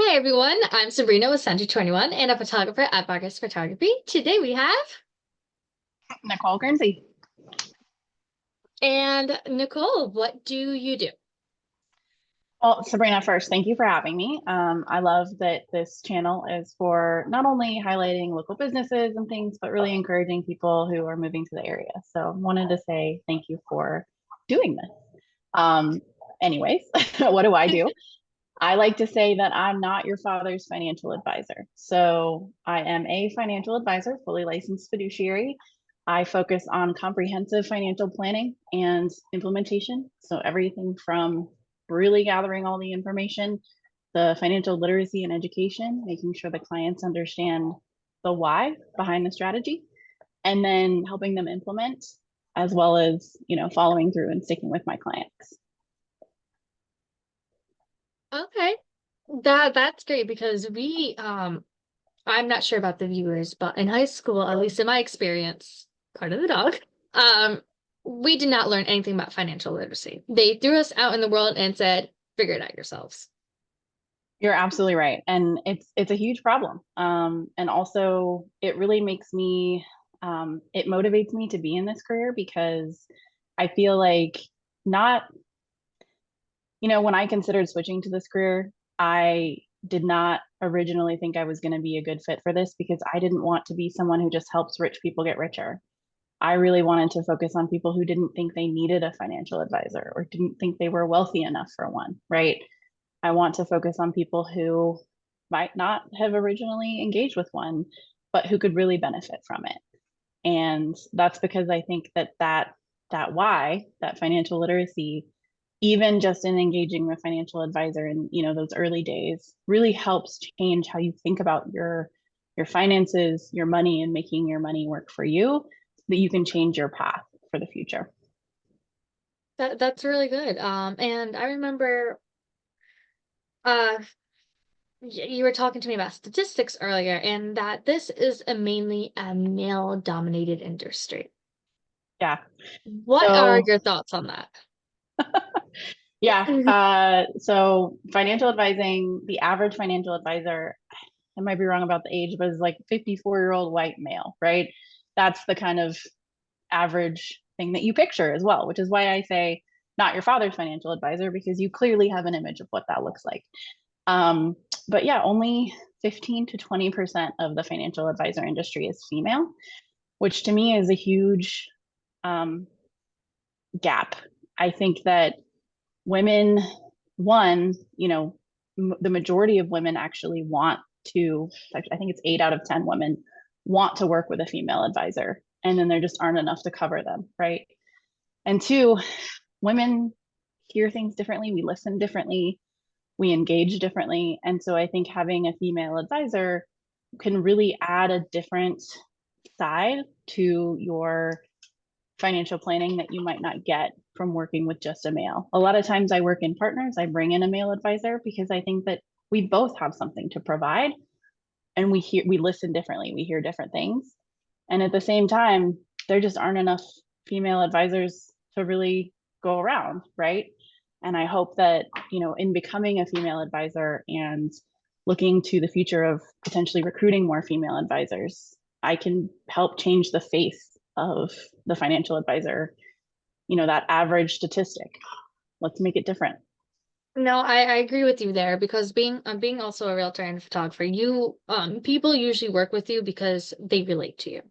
Hi everyone, I'm Sabrina with Century 21 and a photographer at Marcus Photography. Today we have Nicole Guernsey. and Nicole, what do you do? Well, Sabrina, first, thank you for having me. I love that this channel is for not only highlighting local businesses and things, but really encouraging people who are moving to the area. So wanted to say thank you for doing this. Um, anyways, what do I do? I like to say that I'm not your father's financial advisor. So I am a financial advisor, fully licensed fiduciary. I focus on comprehensive financial planning and implementation. So everything from really gathering all the information, the financial literacy and education, making sure the clients understand the why behind the strategy, and then helping them implement, as well as, following through and sticking with my clients. Okay. That's great because I'm not sure about the viewers, but in high school, at least in my experience, part of the dog, um, we did not learn anything about financial literacy. They threw us out in the world and said, figure it out yourselves. You're absolutely right. And it's a huge problem. And also it really makes me it motivates me to be in this career because I feel like not, when I considered switching to this career, I did not originally think I was going to be a good fit for this because I didn't want to be someone who just helps rich people get richer. I really wanted to focus on people who didn't think they needed a financial advisor or didn't think they were wealthy enough for one, right? I want to focus on people who might not have originally engaged with one, but who could really benefit from it. And that's because I think that why, that financial literacy, even just in engaging with financial advisor in those early days, really helps change how you think about your finances, your money, and making your money work for you, so that you can change your path for the future. That's really good. And I remember uh you were talking to me about statistics earlier, and that this is a mainly a male-dominated industry. Yeah. What are So your thoughts on that? yeah. So financial advising, the average financial advisor, I might be wrong about the age, but it's like 54-year-old white male, right? That's the kind of average thing that you picture as well, which is why I say not your father's financial advisor, because you clearly have an image of what that looks like. Um, but yeah, only 15 to 20% of the financial advisor industry is female, which to me is a huge um, gap. I think that women, one, the majority of women actually want to, I think it's 8 out of 10 women want to work with a female advisor. And then there just aren't enough to cover them, right? And two, women hear things differently. We listen differently. We engage differently. And so I think having a female advisor can really add a different side to your financial planning that you might not get from working with just a male. A lot of times I work in partners, I bring in a male advisor because I think that we both have something to provide, and we listen differently, we hear different things. And at the same time, there just aren't enough female advisors to really go around, right? And I hope that, in becoming a female advisor and looking to the future of potentially recruiting more female advisors, I can help change the face of the financial advisor, that average statistic. Let's make it different. No, I agree with you there because being also a realtor and a photographer, you people usually work with you because they relate to you.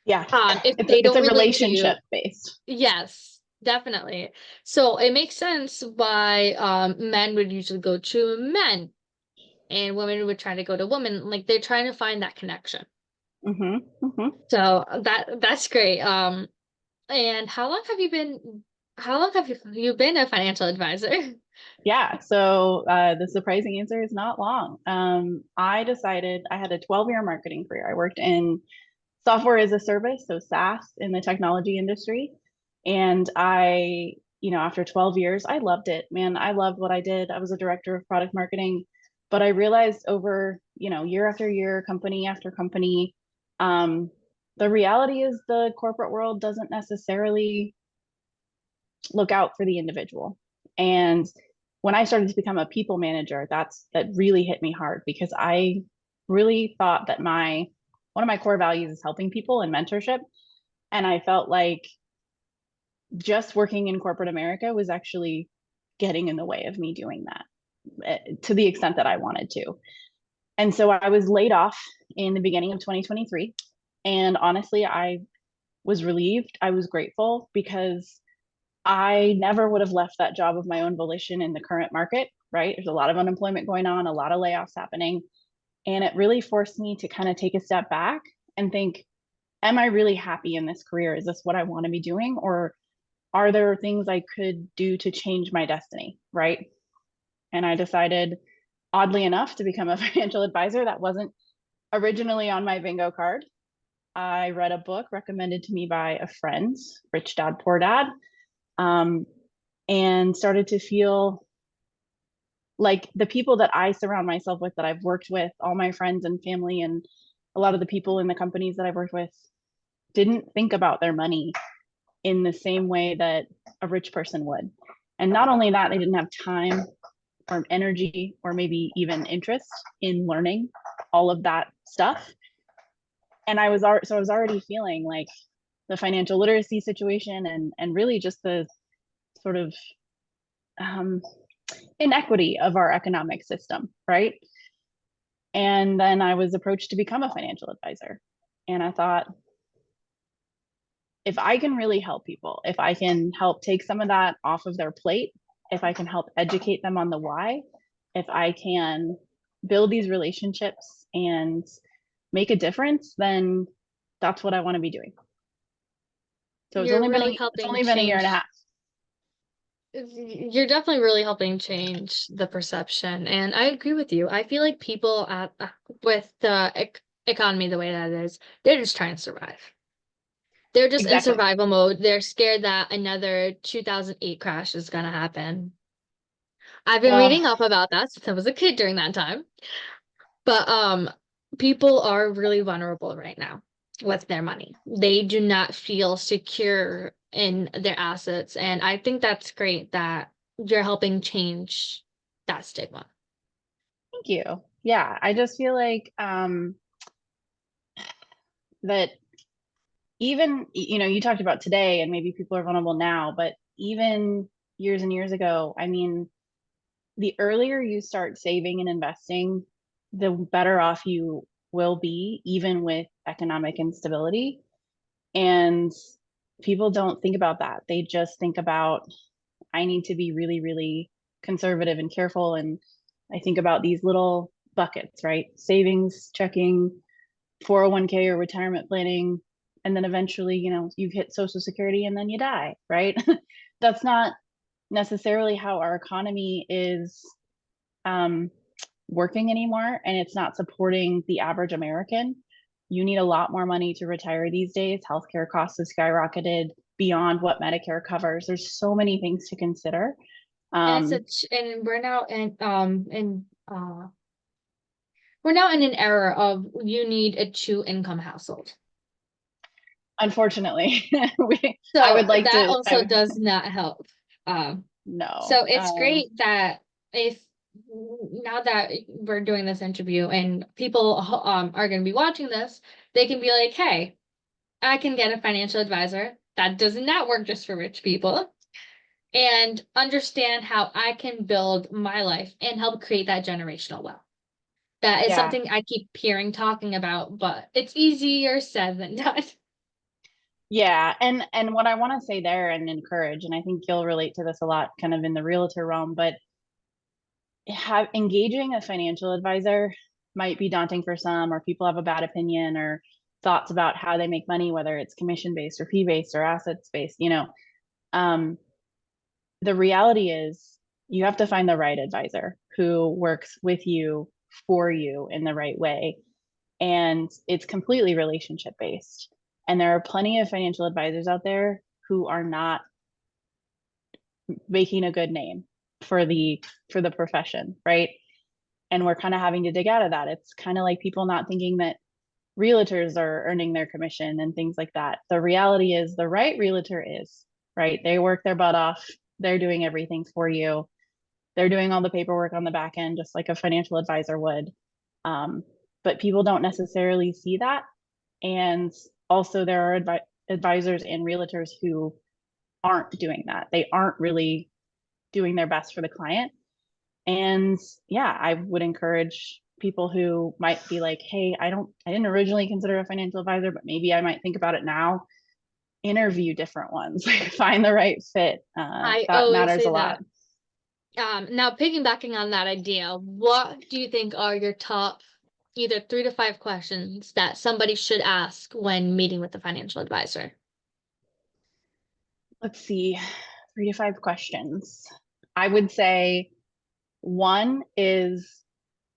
Yeah, If it's they it's don't a relate to you, relationship based. yes, definitely. So it makes sense why men would usually go to men and women would try to go to women. Like they're trying to find that connection. Mm-hmm, mm-hmm. So that's great. And how long have you been a financial advisor? Yeah, so the surprising answer is not long. I decided I had a 12-year marketing career. I worked in software as a service, so SaaS in the technology industry. And after 12 years, I loved it, man. I loved what I did. I was a director of product marketing, but I realized over, year after year, company after company, um, the reality is the corporate world doesn't necessarily look out for the individual. And when I started to become a people manager, that really hit me hard, because I really thought that one of my core values is helping people and mentorship. And I felt like just working in corporate America was actually getting in the way of me doing that, to the extent that I wanted to. And so I was laid off in the beginning of 2023. And honestly, I was relieved. I was grateful, because I never would have left that job of my own volition in the current market, right? There's a lot of unemployment going on, a lot of layoffs happening. And it really forced me to kind of take a step back and think, am I really happy in this career? Is this what I want to be doing? Or are there things I could do to change my destiny, right? And I decided, oddly enough, to become a financial advisor. That wasn't originally on my bingo card. I read a book recommended to me by a friend, Rich Dad, Poor Dad, um, and started to feel like the people that I surround myself with, that I've worked with, all my friends and family, and a lot of the people in the companies that I've worked with, didn't think about their money in the same way that a rich person would. And not only that, they didn't have time or energy or maybe even interest in learning all of that stuff. And I was already feeling like the financial literacy situation, and really just the sort of um, inequity of our economic system, right? And then I was approached to become a financial advisor. And I thought, if I can really help people, if I can help take some of that off of their plate, if I can help educate them on the why, if I can build these relationships and make a difference, then that's what I want to be doing. So You're really it's helping only been a year and a change. half. You're definitely really helping change the perception. And I agree with you. I feel like people with the economy the way that it is, they're just trying to survive. They're just in Exactly. survival mode. They're scared that another 2008 crash is gonna happen. I've been Uh, reading up about that since I was a kid during that time. But people are really vulnerable right now with their money. They do not feel secure in their assets, and I think that's great that you're helping change that stigma. Thank you. Yeah, I just feel like that, even, you talked about today and maybe people are vulnerable now, but even years and years ago, I mean, the earlier you start saving and investing, the better off you will be, even with economic instability. And people don't think about that. They just think about, I need to be really, really conservative and careful. And I think about these little buckets, right? Savings, checking, 401k or retirement planning. And then eventually, you hit Social Security and then you die, right? That's not necessarily how our economy is um, working anymore, and it's not supporting the average American. You need a lot more money to retire these days. Healthcare costs have skyrocketed beyond what Medicare covers. There's so many things to consider. And it's Um, and we're now in an era of you need a two income household. Unfortunately, I So would like that to. also does not help. Um, No. so it's great that if now that we're doing this interview and people are going to be watching this, they can be like, "Hey, I can get a financial advisor that does not work just for rich people and understand how I can build my life and help create that generational wealth." That is Yeah. something I keep hearing talking about, but it's easier said than done. Yeah, and what I want to say there and encourage, and I think you'll relate to this a lot, kind of in the realtor realm, but engaging a financial advisor might be daunting for some, or people have a bad opinion or thoughts about how they make money, whether it's commission based or fee based or assets based. Um, the reality is you have to find the right advisor who works with you, for you, in the right way, and it's completely relationship based. And there are plenty of financial advisors out there who are not making a good name for the profession, right? And we're kind of having to dig out of that. It's kind of like people not thinking that realtors are earning their commission and things like that. The reality is, the right realtor is, right? They work their butt off. They're doing everything for you. They're doing all the paperwork on the back end, just like a financial advisor would. Um, but people don't necessarily see that. And also, there are advisors and realtors who aren't doing that. They aren't really doing their best for the client. And yeah, I would encourage people who might be like, hey, I didn't originally consider a financial advisor, but maybe I might think about it now. Interview different ones, find the right fit. I That always matters say a lot. that. Now piggybacking on that idea, what do you think are your top either 3 to 5 questions that somebody should ask when meeting with a financial advisor? Let's see, 3 to 5 questions. I would say one is,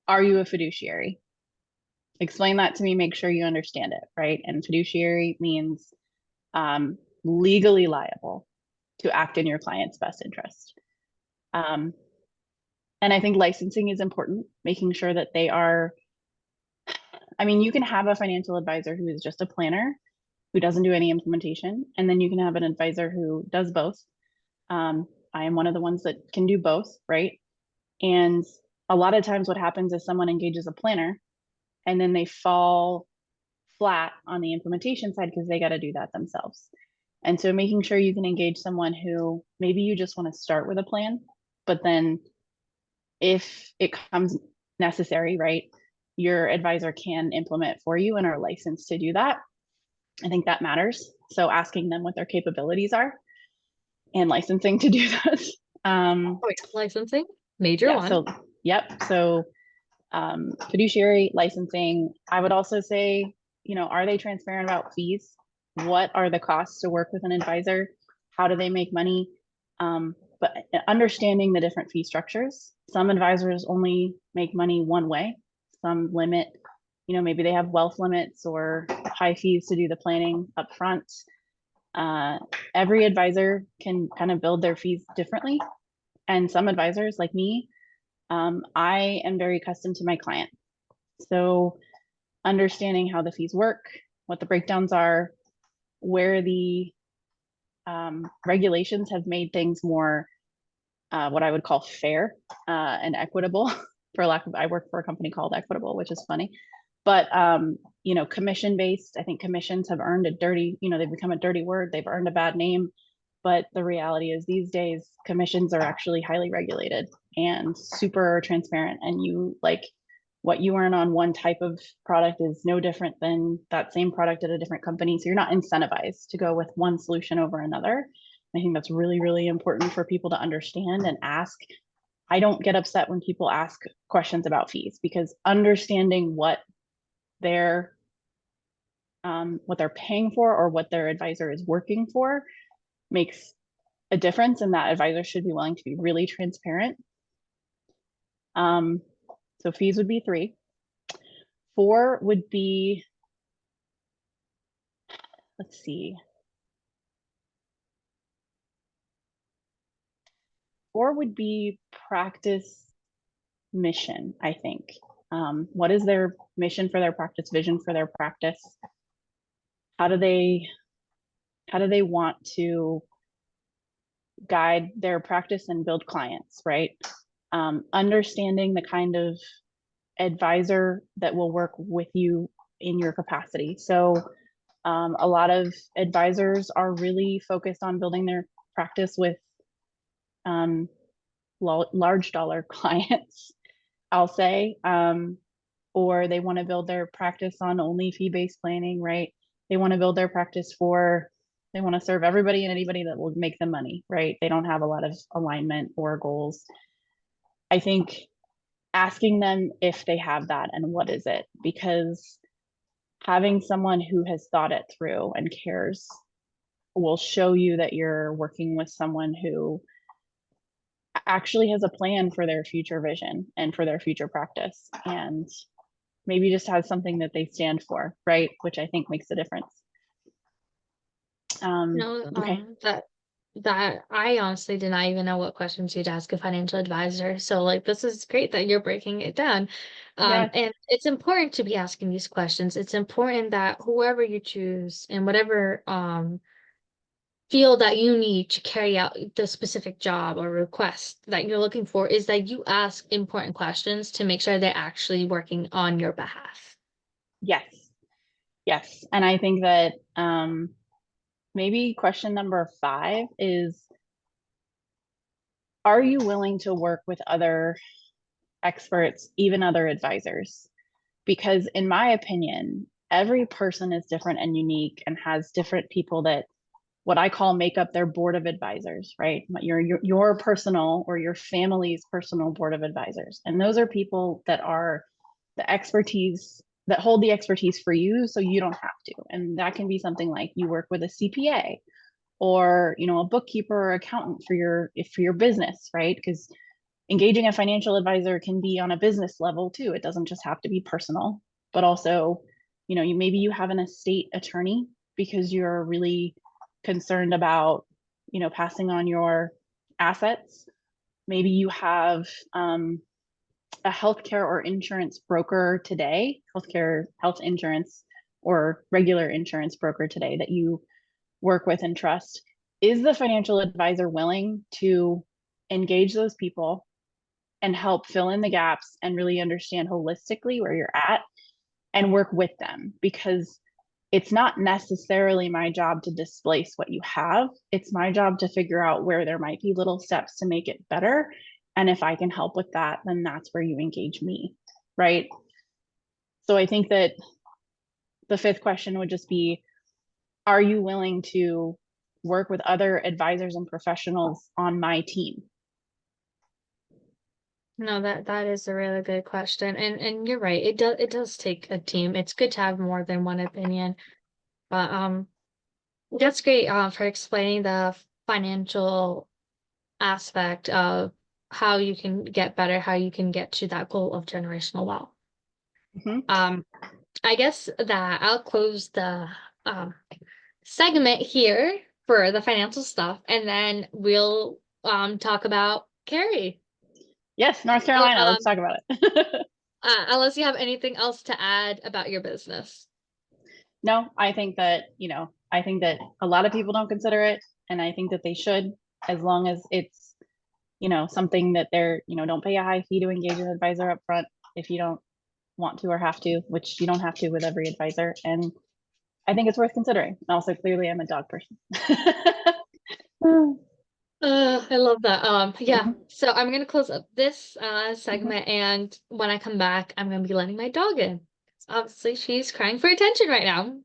are you a fiduciary? Explain that to me, make sure you understand it, right? And fiduciary means legally liable to act in your client's best interest. Um, and I think licensing is important, making sure that they are, I mean, you can have a financial advisor who is just a planner, who doesn't do any implementation, and then you can have an advisor who does both. I am one of the ones that can do both, right? And a lot of times what happens is someone engages a planner and then they fall flat on the implementation side because they got to do that themselves. And so making sure you can engage someone who maybe you just want to start with a plan, but then if it comes necessary, right, your advisor can implement for you and are licensed to do that. I think that matters. So asking them what their capabilities are and licensing to do this. Oh, yeah. Licensing, major Yeah, one. so yep. So fiduciary licensing. I would also say, are they transparent about fees? What are the costs to work with an advisor? How do they make money? But understanding the different fee structures. Some advisors only make money one way. Some limit, maybe they have wealth limits or high fees to do the planning up front. Every advisor can kind of build their fees differently. And some advisors, like me, I am very accustomed to my client. So understanding how the fees work, what the breakdowns are, where the regulations have made things more what I would call fair and equitable. For lack of, I work for a company called Equitable, which is funny. But commission based, I think commissions have earned a dirty, they've become a dirty word. They've earned a bad name. But the reality is these days commissions are actually highly regulated and super transparent. And you like what you earn on one type of product is no different than that same product at a different company. So you're not incentivized to go with one solution over another. I think that's really, really important for people to understand and ask. I don't get upset when people ask questions about fees because understanding they're what they're paying for or what their advisor is working for makes a difference, and that advisor should be willing to be really transparent. So fees would be 3. 4 would be, let's see. 4 would be practice mission, I think. What is their mission for their practice, vision for their practice? How do they want to guide their practice and build clients, right? Understanding the kind of advisor that will work with you in your capacity. So a lot of advisors are really focused on building their practice with large dollar clients, I'll say, or they want to build their practice on only fee-based planning, right? They want to build their practice they want to serve everybody and anybody that will make them money, right? They don't have a lot of alignment or goals. I think asking them if they have that and what is it, because having someone who has thought it through and cares will show you that you're working with someone who actually has a plan for their future vision and for their future practice, and maybe just has something that they stand for, right? Which I think makes a difference. Okay. That I honestly did not even know what questions you'd ask a financial advisor. So like this is great that you're breaking it down. Yeah. And it's important to be asking these questions. It's important that whoever you choose and whatever feel that you need to carry out the specific job or request that you're looking for is that you ask important questions to make sure they're actually working on your behalf. Yes. Yes. And I think that maybe question number 5 is, are you willing to work with other experts, even other advisors? Because in my opinion, every person is different and unique and has different people that what I call make up their board of advisors, right? Your personal or your family's personal board of advisors. And those are people that are the expertise that hold the expertise for you so you don't have to. And that can be something like you work with a CPA or, a bookkeeper or accountant for your business, right? Because engaging a financial advisor can be on a business level too. It doesn't just have to be personal, but also, maybe you have an estate attorney because you're really concerned about, passing on your assets. Maybe you have a healthcare or insurance broker today, health insurance or regular insurance broker today that you work with and trust. Is the financial advisor willing to engage those people and help fill in the gaps and really understand holistically where you're at and work with them? Because it's not necessarily my job to displace what you have. It's my job to figure out where there might be little steps to make it better. And if I can help with that, then that's where you engage me, right? So I think that the 5th question would just be, are you willing to work with other advisors and professionals on my team? No, that is a really good question. And you're right. It does take a team. It's good to have more than one opinion. But that's great for explaining the financial aspect of how you can get better, how you can get to that goal of generational wealth. Mm-hmm. I guess that I'll close the um segment here for the financial stuff, and then we'll talk about Cary. Yes, North Oh, Carolina. Let's talk about it. unless you have anything else to add about your business. No, I think that a lot of people don't consider it, and I think that they should, as long as it's, something that they're, don't pay a high fee to engage an advisor up front if you don't want to or have to, which you don't have to with every advisor. And I think it's worth considering. Also, clearly, I'm a dog person. I love that. Yeah. Mhm. So I'm gonna close up this Mhm. segment, and when I come back, I'm gonna be letting my dog in. Obviously, she's crying for attention right now.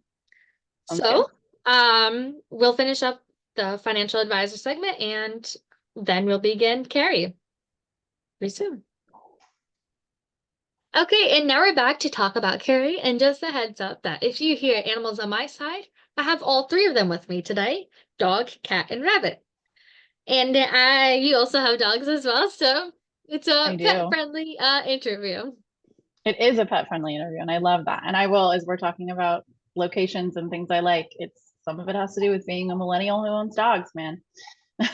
Sounds good. So, we'll finish up the financial advisor segment, and then we'll begin Cary pretty soon. Okay, and now we're back to talk about Cary, and just a heads up that if you hear animals on my side, I have all 3 of them with me today: dog, cat, and rabbit. And you also have dogs as well, so it's I a do. pet-friendly interview. It is a pet friendly interview, and I love that. And I will, as we're talking about locations and things I like, it's some of it has to do with being a millennial who owns dogs, man.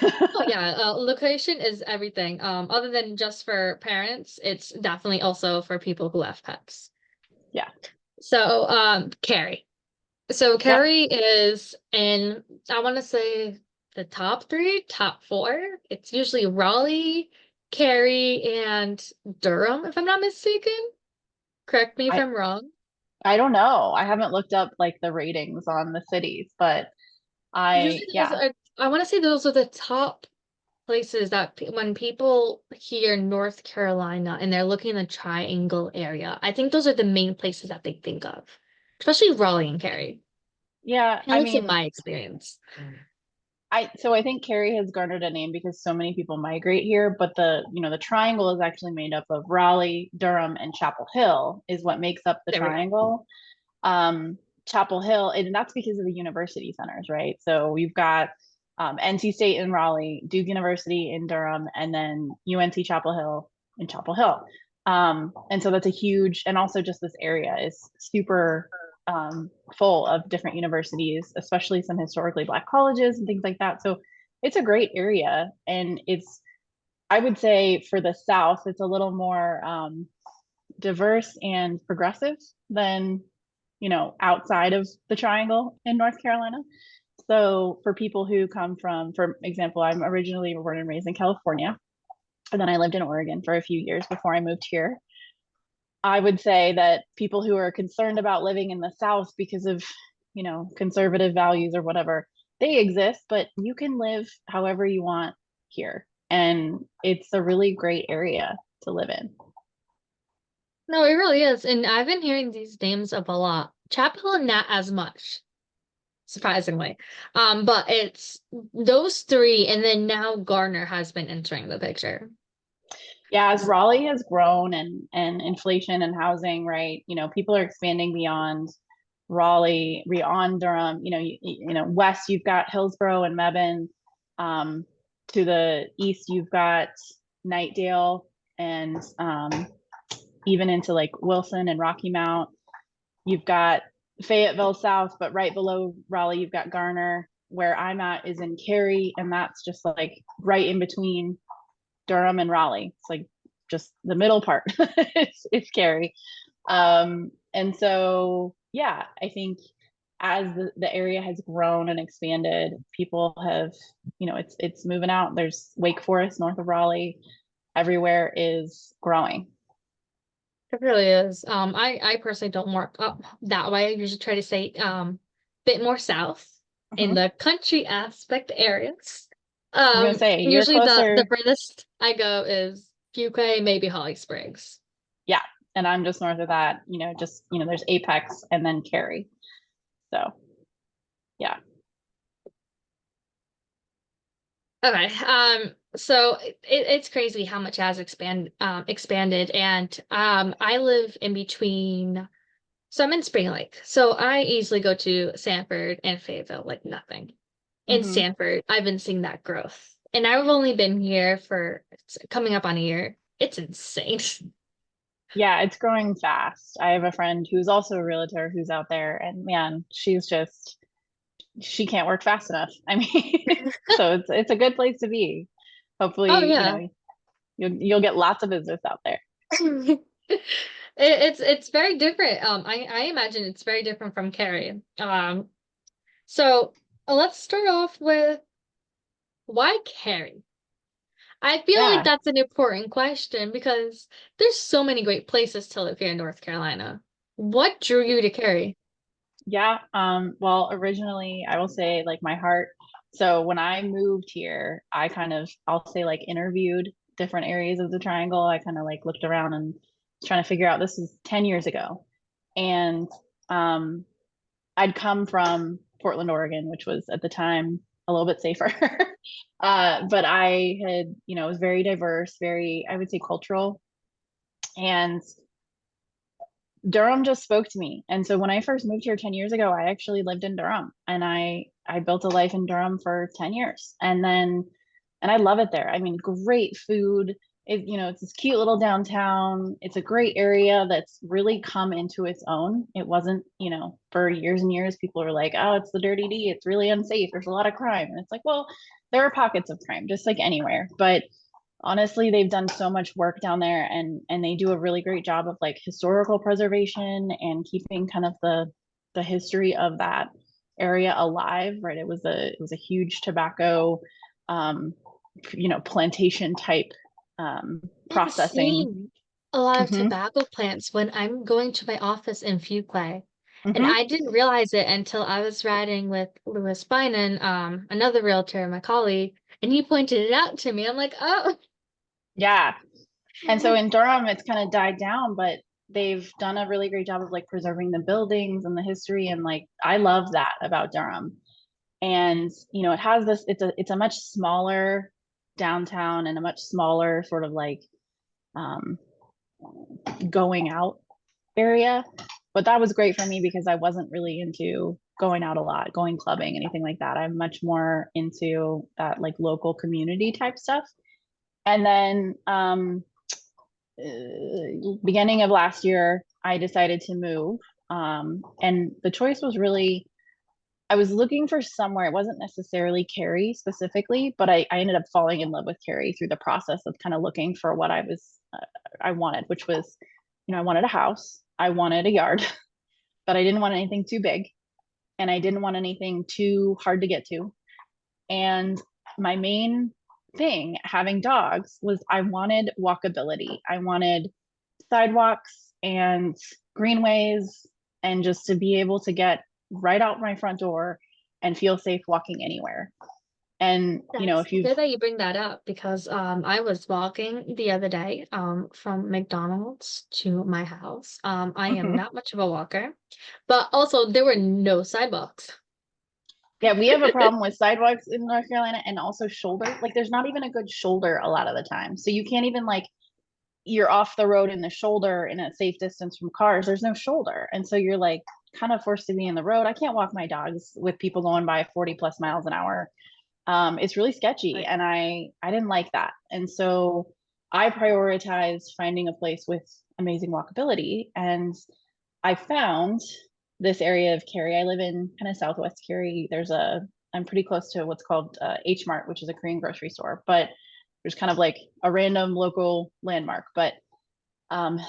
Oh yeah, location is everything. Other than just for parents, it's definitely also for people who have pets. Yeah. So, Cary. So Yep. Cary is in, I want to say the top 3, top 4. It's usually Raleigh, Cary, and Durham, if I'm not mistaken. Correct me if I I'm wrong. I don't know. I haven't looked up like the ratings on the cities, but Usually those yeah. are, I want to say those are the top places that when people hear North Carolina and they're looking in the Triangle area, I think those are the main places that they think of, especially Raleigh and Cary, Yeah, at I least in mean, my experience. I think Cary has garnered a name because so many people migrate here, but the triangle is actually made up of Raleigh, Durham, and Chapel Hill is what makes up the There we go. triangle. Um, Chapel Hill, and that's because of the university centers, right? So we've got NC State in Raleigh, Duke University in Durham, and then UNC Chapel Hill in Chapel Hill. And so that's a huge, and also just this area is super full of different universities, especially some historically Black colleges and things like that. So it's a great area. And I would say for the South, it's a little more diverse and progressive than, outside of the triangle in North Carolina. So for people who come from, for example, I'm originally born and raised in California, and then I lived in Oregon for a few years before I moved here. I would say that people who are concerned about living in the South because of, conservative values or whatever, they exist, but you can live however you want here. And it's a really great area to live in. No, it really is. And I've been hearing these names of a lot. Chapel, not as much, surprisingly. But it's those three, and then now Garner has been entering the picture. Yeah, as Raleigh has grown and inflation and housing, right? People are expanding beyond Raleigh, beyond Durham. West you've got Hillsborough and Mebane. To the east you've got Nightdale and even into like Wilson and Rocky Mount. You've got Fayetteville South, but right below Raleigh you've got Garner. Where I'm at is in Cary, and that's just like right in between Durham and Raleigh. It's like just the middle part. it's Cary. And so, yeah, I think as the area has grown and expanded, people have, it's moving out. There's Wake Forest north of Raleigh. Everywhere is growing. It really is. I personally don't work up that way. I usually try to stay bit more south in Mhm. the country aspect areas. I was gonna say you're Usually the closer. furthest I go is Fuquay, maybe Holly Springs. Yeah, and I'm just north of that. There's Apex and then Cary. So yeah, Okay. So it's crazy how much has expanded, and I live in between. So I'm in Spring Lake, so I easily go to Sanford and Fayetteville like nothing. In hmm Sanford, I've been seeing that growth, and I've only been here for it's coming up on a year. It's insane. yeah, it's growing fast. I have a friend who's also a realtor who's out there, and man, she can't work fast enough. I mean, so it's a good place to be. Oh Hopefully, yeah. you'll get lots of business out there. It's very different. I imagine it's very different from Cary. So let's start off with why Cary? I feel like Yeah, that's an important question because there's so many great places to live here in North Carolina. What drew you to Cary? yeah. Well, originally, I will say like my heart. So when I moved here, I kind of, I'll say like interviewed different areas of the triangle. I kind of like looked around and was trying to figure out this is 10 years ago. And um I'd come from Portland, Oregon, which was at the time a little bit safer. But I had, it was very diverse, very, I would say cultural. And Durham just spoke to me. And so when I first moved here 10 years ago, I actually lived in Durham and I built a life in Durham for 10 years. And I love it there. I mean, great food. It's this cute little downtown. It's a great area that's really come into its own. It wasn't, for years and years, people were like, oh, it's the dirty D. It's really unsafe. There's a lot of crime. And it's like, well, there are pockets of crime, just like anywhere. But honestly, they've done so much work down there and they do a really great job of like historical preservation and keeping kind of the history of that area alive, right? It was a huge tobacco um plantation type I'm processing. seeing a lot of hmm tobacco plants when I'm going to my office in Fuquay. And hmm I didn't realize it until I was riding with Louis Bynum, another realtor, my colleague, and he pointed it out to me. I'm like, oh. yeah. And so in Durham it's kind of died down, but they've done a really great job of like preserving the buildings and the history, and like I love that about Durham. And it has this, it's a much smaller downtown and a much smaller sort of like um going out area. But that was great for me because I wasn't really into going out a lot, going clubbing, anything like that. I'm much more into that like local community type stuff. And then beginning of last year I decided to move, and the choice was really, I was looking for somewhere. It wasn't necessarily Cary specifically, but I ended up falling in love with Cary through the process of kind of looking for what I wanted, which was, I wanted a house, I wanted a yard, but I didn't want anything too big. and I didn't want anything too hard to get to. And my main thing having dogs was I wanted walkability. I wanted sidewalks and greenways and just to be able to get right out my front door and feel safe walking anywhere. And That's if you've good that you bring that up because I was walking the other day from McDonald's to my house. I am not much of a walker, but also there were no sidewalks. yeah, we have a problem with sidewalks in North Carolina and also shoulder. Like there's not even a good shoulder a lot of the time. So you can't even like you're off the road in the shoulder in a safe distance from cars. There's no shoulder. And so you're like kind of forced to be in the road. I can't walk my dogs with people going by 40 plus miles an hour. It's really sketchy Right. and I didn't like that. And so I prioritized finding a place with amazing walkability. And I found this area of Cary. I live in kind of southwest Cary. I'm pretty close to what's called H Mart, which is a Korean grocery store, but there's kind of like a random local landmark. But um,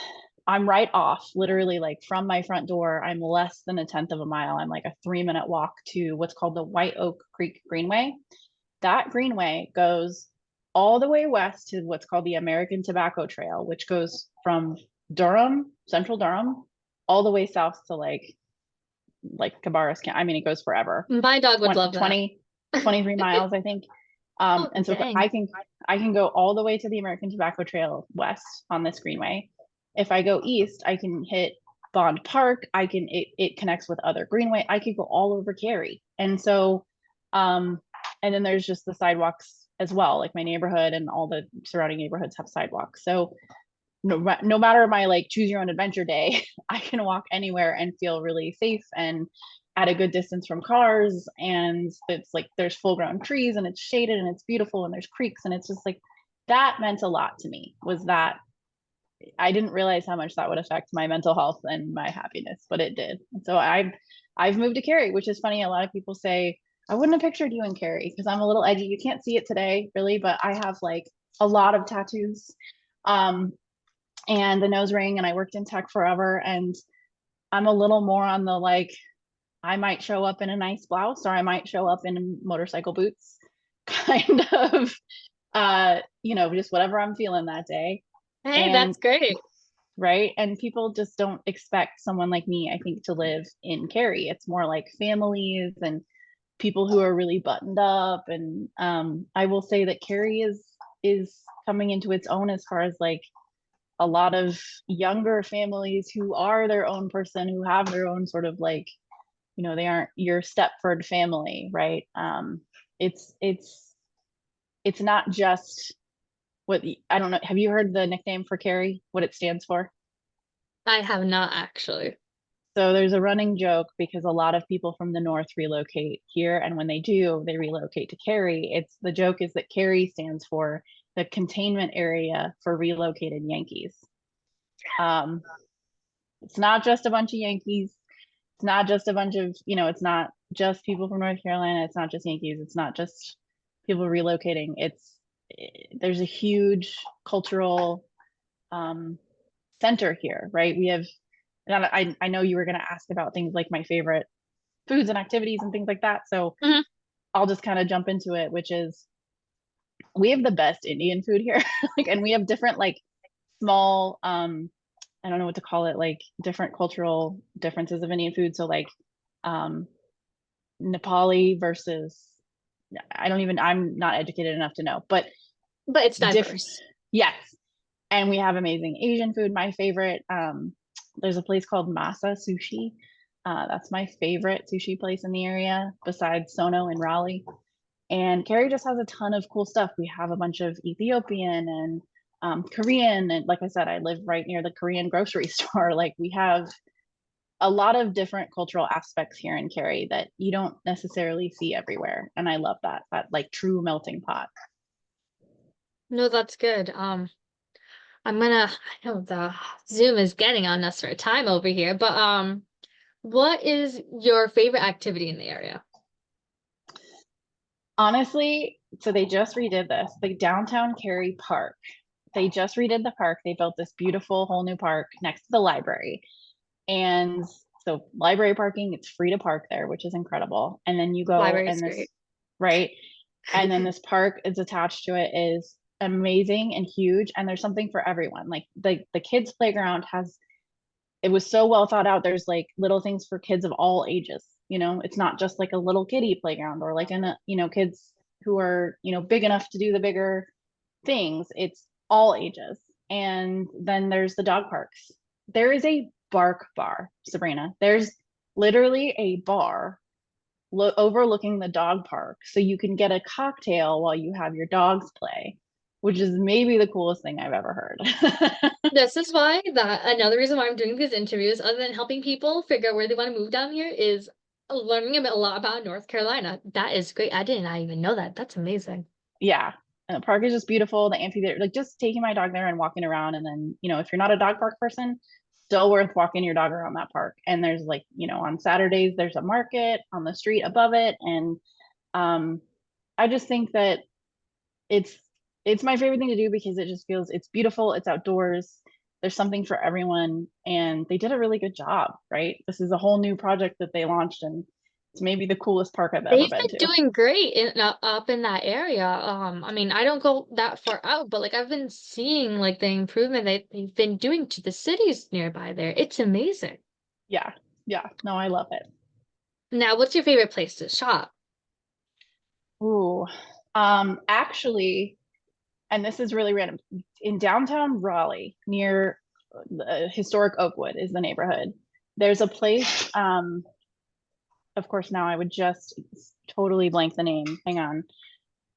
I'm right off, literally like from my front door. I'm less than a tenth of a mile. I'm like a 3-minute walk to what's called the White Oak Creek Greenway. That greenway goes all the way west to what's called the American Tobacco Trail, which goes from Durham, central Durham, all the way south to like Cabarrus County. I mean, it goes forever. My dog would 20, love that. 23 miles, I think. Oh, And so dang. I can go all the way to the American Tobacco Trail west on this greenway. If I go east, I can hit Bond Park. It connects with other greenway. I could go all over Cary. And so and then there's just the sidewalks as well. Like my neighborhood and all the surrounding neighborhoods have sidewalks. So no matter my like choose your own adventure day, I can walk anywhere and feel really safe and at a good distance from cars. And it's like there's full grown trees and it's shaded and it's beautiful and there's creeks. And it's just like that meant a lot to me was that I didn't realize how much that would affect my mental health and my happiness, but it did. And so I've moved to Cary, which is funny. A lot of people say, I wouldn't have pictured you in Cary because I'm a little edgy. You can't see it today, really, but I have like a lot of tattoos. Um, and a nose ring, and I worked in tech forever. And I'm a little more on the like, I might show up in a nice blouse or I might show up in motorcycle boots, kind of, just whatever I'm feeling that day. Hey, And that's great. right. And people just don't expect someone like me, I think, to live in Cary. It's more like families and people who are really buttoned up. And I will say that Cary is coming into its own as far as like a lot of younger families who are their own person, who have their own sort of like, they aren't your Stepford family, right? It's not just I don't know. Have you heard the nickname for Cary? What it stands for? I have not actually. So there's a running joke because a lot of people from the north relocate here, and when they do, they relocate to Cary. The joke is that Cary stands for the containment area for relocated Yankees. Um, it's not just a bunch of Yankees. It's not just a bunch of, it's not just people from North Carolina. It's not just Yankees. It's not just people relocating. There's a huge cultural center here, right? We have, and I know you were going to ask about things like my favorite foods and activities and things like that. So Mhm. I'll just kind of jump into it, which is we have the best Indian food here. Like, and we have different like small, I don't know what to call it, like different cultural differences of Indian food. So like um, Nepali versus, I'm not educated enough to know, but But it's different. diverse. Yes. And we have amazing Asian food. My favorite, there's a place called Masa Sushi. That's my favorite sushi place in the area besides Sono in Raleigh. And Cary just has a ton of cool stuff. We have a bunch of Ethiopian and Korean. And like I said, I live right near the Korean grocery store. Like we have a lot of different cultural aspects here in Cary that you don't necessarily see everywhere. And I love that like true melting pot. No, that's good. I know the Zoom is getting on us for time over here, but what is your favorite activity in the area? Honestly, so they just redid this, the downtown Cary Park. They just redid the park. They built this beautiful whole new park next to the library. And So library parking, it's free to park there, which is incredible. And then you go Library is and this, great. right? And then this park is attached to it is amazing and huge. And there's something for everyone. Like the kids' playground has, it was so well thought out. There's like little things for kids of all ages. It's not just like a little kiddie playground or like kids who are, big enough to do the bigger things. It's all ages. And then there's the dog parks. There is a bark bar, Sabrina. There's literally a bar overlooking the dog park. So you can get a cocktail while you have your dogs play, which is maybe the coolest thing I've ever heard. This is why that another reason why I'm doing these interviews, other than helping people figure out where they want to move down here, is learning a lot about North Carolina. That is great. I did not even know that. That's amazing. Yeah. And the park is just beautiful. The amphitheater, like just taking my dog there and walking around. And then, if you're not a dog park person, still worth walking your dog around that park. And there's like, on Saturdays, there's a market on the street above it. And I just think that it's it's my favorite thing to do because it just feels it's beautiful, it's outdoors, there's something for everyone, and they did a really good job, right? This is a whole new project that they launched, and it's maybe the coolest park I've ever They've been been to. doing great up in that area. I mean, I don't go that far out, but like I've been seeing like the improvement that they've been doing to the cities nearby there. It's amazing. Yeah, yeah, no, I love it. Now, what's your favorite place to shop? Ooh, actually, and this is really random, in downtown Raleigh near historic Oakwood is the neighborhood. There's a place, of course now I would just totally blank the name, hang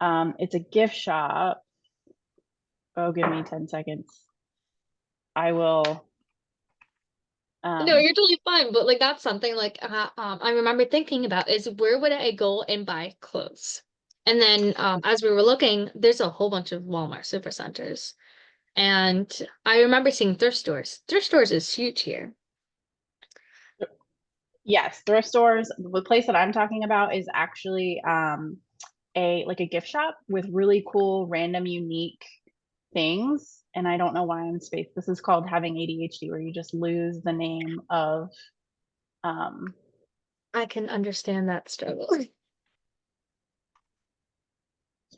on. It's a gift shop. Oh, give me 10 seconds. I will. No, Um, you're totally fine, but like that's something like I remember thinking about is where would I go and buy clothes? And then as we were looking, there's a whole bunch of Walmart supercenters. And I remember seeing thrift stores. Thrift stores is huge here. yes, thrift stores. The place that I'm talking about is actually a gift shop with really cool, random, unique things. And I don't know why I'm spaced. This is called having ADHD, where you just lose the name of. Um, I can understand that struggle.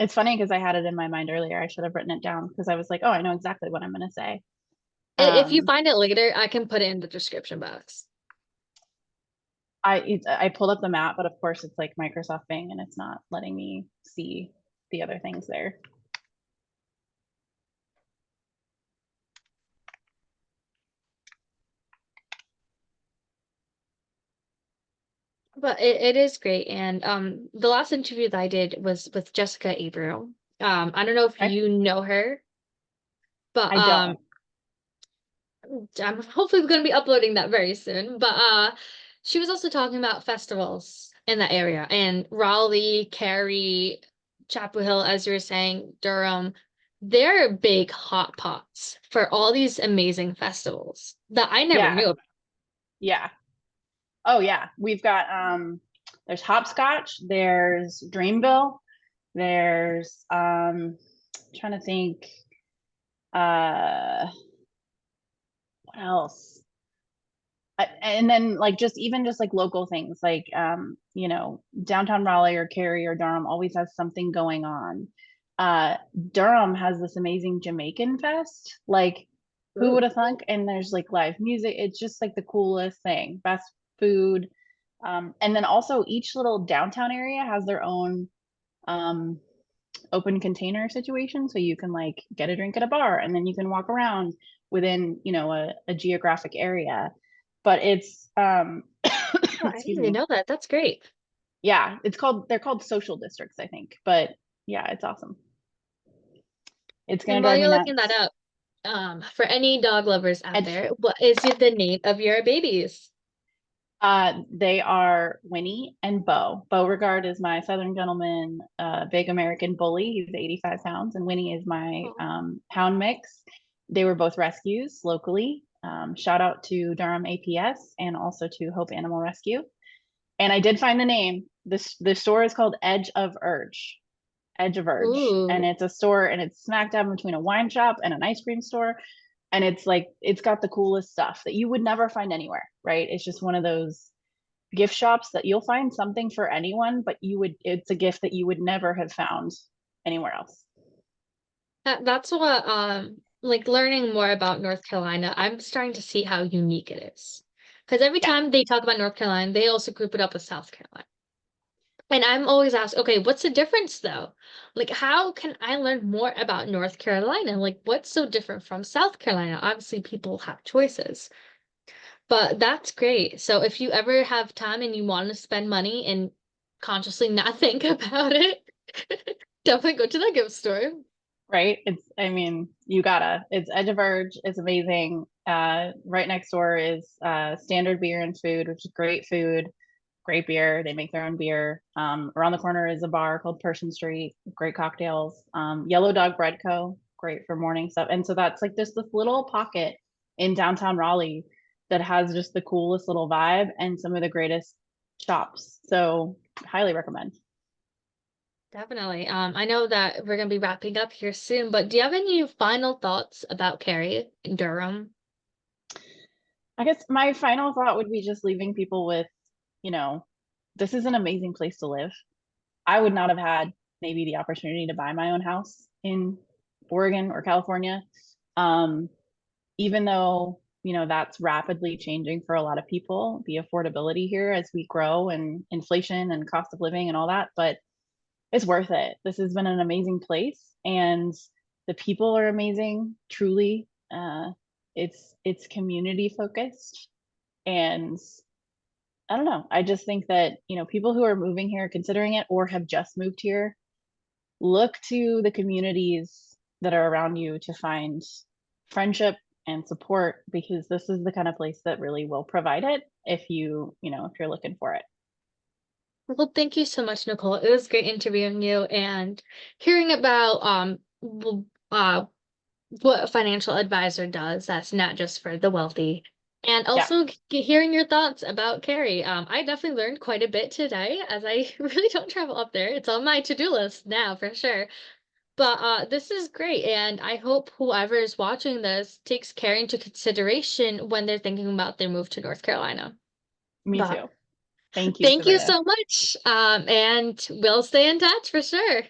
it's funny because I had it in my mind earlier. I should have written it down because I was like, oh, I know exactly what I'm going to say. If you Um, find it later, I can put it in the description box. I pulled up the map, but of course it's like Microsoft Bing and it's not letting me see the other things there. But it is great. And the last interview that I did was with Jessica Averill. I don't know if Okay. you know her, but I don't. I'm hopefully going to be uploading that very soon. But she was also talking about festivals in that area and Raleigh, Cary, Chapel Hill, as you were saying, Durham. They're big hot pots for all these amazing festivals that I never Yeah. knew about. Yeah. Oh yeah. We've got there's hopscotch, there's Dreamville, there's trying to think what else? And then like just like local things like downtown Raleigh or Cary or Durham always has something going on. Durham has this amazing Jamaican fest, like who would Ooh. have thunk? And there's like live music. It's just like the coolest thing, best food. And then also each little downtown area has their own um open container situation, so you can like get a drink at a bar and then you can walk around within a geographic area. But it's Oh, I didn't excuse even me. know that. That's great. Yeah, they're called social districts, I think. But yeah, it's awesome. It's gonna And while drive me you're looking that nuts. up, for any dog lovers out Edge. there, what is the name of your babies? They are Winnie and Bo. Beauregard is my Southern gentleman, big American bully. He's 85 pounds, and Winnie is my Oh. hound mix. They were both rescues locally. Shout out to Durham APS and also to Hope Animal Rescue. And I did find the name. The store is called Edge of Urge. Edge of Urge. And Ooh. it's a store and it's smack dab between a wine shop and an ice cream store. And it's like it's got the coolest stuff that you would never find anywhere, right? It's just one of those gift shops that you'll find something for anyone, but it's a gift that you would never have found anywhere else. That's what like learning more about North Carolina, I'm starting to see how unique it is. Because every Yeah. time they talk about North Carolina, they also group it up with South Carolina. And I'm always asked, okay, what's the difference though? Like, how can I learn more about North Carolina? Like, what's so different from South Carolina? Obviously, people have choices, but that's great. So if you ever have time and you want to spend money and consciously not think about it, definitely go to the gift store. Right. I mean, you gotta. It's Edge of Verge. It's amazing. Right next door is Standard Beer and Food, which is great food, great beer. They make their own beer. Around the corner is a bar called Person Street, great cocktails. Yellow Dog Bread Co., great for morning stuff. And so that's like just this little pocket in downtown Raleigh that has just the coolest little vibe and some of the greatest shops. So highly recommend. Definitely. I know that we're gonna be wrapping up here soon, but do you have any final thoughts about Cary in Durham? I guess my final thought would be just leaving people with, you know, this is an amazing place to live. I would not have had maybe the opportunity to buy my own house in Oregon or California. Um, Even though, that's rapidly changing for a lot of people, the affordability here as we grow and inflation and cost of living and all that, but it's worth it. This has been an amazing place and the people are amazing, truly. It's community focused and I don't know. I just think that, people who are moving here, considering it, or have just moved here, look to the communities that are around you to find friendship and support because this is the kind of place that really will provide it if you're looking for it. Well, thank you so much, Nicole. It was great interviewing you and hearing about what a financial advisor does. That's not just for the wealthy. And Yeah, also hearing your thoughts about Cary. I definitely learned quite a bit today as I really don't travel up there. It's on my to-do list now for sure. But this is great, and I hope whoever is watching this takes Cary into consideration when they're thinking about their move to North Carolina. me But too. Thank you, thank you Sabrina. so much. And we'll stay in touch for sure.